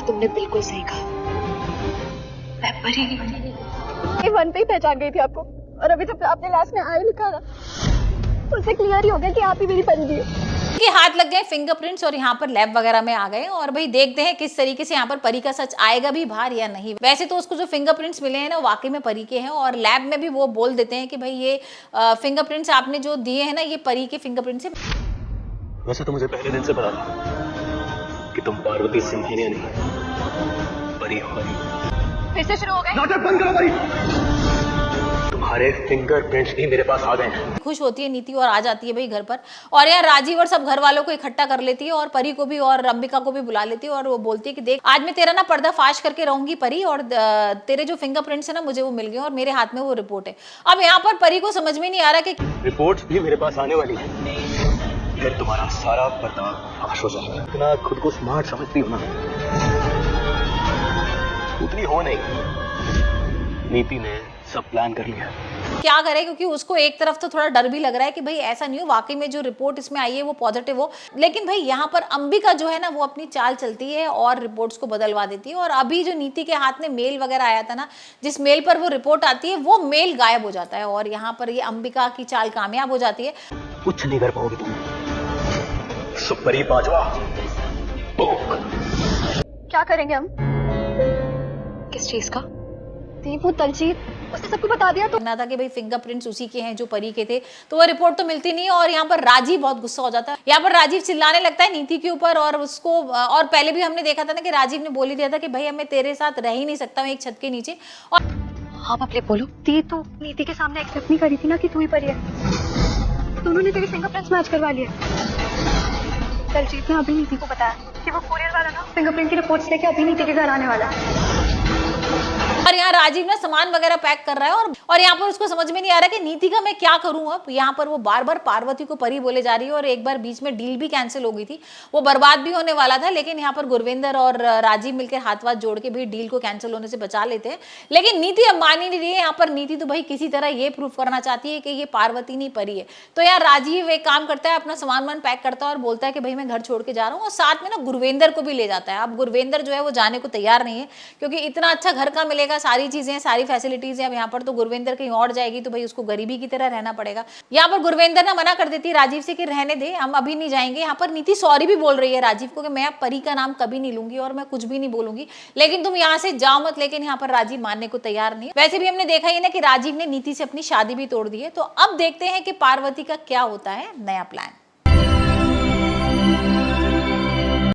तुमने बिल्कुल सही कहा, मैं परी नहीं बनी। ये वन पे ही पहचान गई थी आपको, और अभी जब आपने लास्ट में आई लिखा था उससे क्लियर ही हो गया कि आप ही मेरी परी थी। के हाथ लग गए फिंगरप्रिंट्स और यहाँ पर लैब वगैरह में आ गए और भाई देखते हैं किस तरीके से यहाँ पर परी का सच आएगा भी बाहर या नहीं। वैसे तो उसको जो फिंगरप्रिंट्स मिले हैं ना वाकई में परी के हैं और लैब में भी वो बोल देते हैं कि भाई ये फिंगरप्रिंट्स आपने जो दिए हैं ना ये परी के फिंगरप्रिंट्स है। वैसे तो मुझे पहले दिन से पता था कि तुम पार्वती सिंघानिया नहीं परी हो। फिर से शुरू हो गए। नाटक बंद करो परी। तुम्हारे फिंगरप्रिंट्स भी मेरे पास आ गए हैं। खुश होती है नीति और आ जाती है भाई घर पर और यार राजीव और सब घर वालों को इकट्ठा कर लेती है और परी को भी और अंबिका को भी बुला लेती है और वो बोलती है कि देख आज मैं तेरा ना पर्दा फाश करके रहूंगी परी और तेरे जो फिंगरप्रिंट्स है ना मुझे वो मिल गए और मेरे हाथ में वो रिपोर्ट है। अब यहाँ पर परी को समझ में नहीं आ रहा कि रिपोर्ट्स भी मेरे पास आने वाली है, फिर तुम्हारा सारा पर्दा फाश हो जाएगा। इतना खुद को स्मार्ट समझती हो ना, उतनी हो नहीं। नीति ने सब प्लान कर लिया। क्या करे क्योंकि उसको एक तरफ तो थोड़ा डर भी लग रहा है कि भाई ऐसा नहीं हो वाकई में जो रिपोर्ट इसमें आई है वो पॉजिटिव हो, लेकिन भाई यहाँ पर अंबिका जो है ना वो अपनी चाल चलती है और रिपोर्ट्स को बदलवा देती है और अभी जो नीति के हाथ में मेल वगैरह आया था ना जिस मेल पर वो रिपोर्ट आती है वो मेल गायब हो जाता है और यहाँ पर ये अंबिका की चाल कामयाब हो जाती है। कुछ नहीं कर पाओगे तुम सुपरी पांचवा। क्या करेंगे हम? किस चीज का? वो तलजीत उसने सबको बता दिया तो ना था कि भाई फिंगरप्रिंट्स उसी के हैं जो परी के थे, तो वो रिपोर्ट तो मिलती नहीं है और यहाँ पर राजीव बहुत गुस्सा हो जाता है। यहाँ पर राजीव चिल्लाने लगता है नीति के ऊपर और उसको और पहले भी हमने देखा था ना कि राजीव ने बोल ही दिया था कि भाई मैं तेरे साथ रह ही नहीं सकता हूँ एक छत के नीचे। और हाँ पपली बोलो। ती तो नीति के सामने एक्सेप्ट नहीं करी थी ना कि तू ही परी है, दोनों ने तेरे फिंगरप्रिंट्स मैच करवा लिए। दलजीत ने अभी नीति को बताया कि वो कोरियर वाला ना फिंगरप्रिंट की रिपोर्ट्स लेके अभी नीति के घर आने वाला है। और यहाँ राजीव ना सामान वगैरह पैक कर रहा है और यहाँ पर उसको समझ में नहीं आ रहा कि नीति का मैं क्या करूं। अब यहाँ पर वो बार बार पार्वती को परी बोले जा रही है और एक बार बीच में डील भी कैंसिल हो गई थी, वो बर्बाद भी होने वाला था, लेकिन यहाँ पर गुरविंदर और राजीव मिलकर हाथ वाथ जोड़ के भी डील को कैंसिल होने से बचा लेते हैं। लेकिन नीति अब मान ही नहीं रही है। यहाँ पर नीति तो भाई किसी तरह ये प्रूव करना चाहती है कि ये पार्वती नहीं परी है। तो यार राजीव एक काम करता है अपना सामान वान पैक करता है और बोलता है कि भाई मैं घर छोड़ के जा रहा हूँ और साथ में ना गुरविंदर को भी ले जाता है। अब गुरविंदर जो है वो जाने को तैयार नहीं है क्योंकि इतना अच्छा घर का मिलेगा, सारी चीजें सारी फैसिलिटीज है। अब यहाँ पर तो गुरविंदर कहीं और जाएगी तो भाई उसको गरीबी की तरह रहना पड़ेगा। यहाँ पर गुरविंदर ना मना कर देती है राजीव से कि रहने दे हम अभी नहीं जाएंगे। यहाँ पर नीति सॉरी भी बोल रही है राजीव को कि मैं अब परी का नाम कभी नहीं लूंगी और मैं कुछ भी नहीं बोलूंगी, लेकिन तुम यहाँ से जाओ मत। लेकिन यहाँ पर राजीव मानने को तैयार नहीं। वैसे भी हमने देखा ही ना कि राजीव ने नीति से अपनी शादी भी तोड़ दी है। तो अब देखते हैं कि पार्वती का क्या होता है नया प्लान।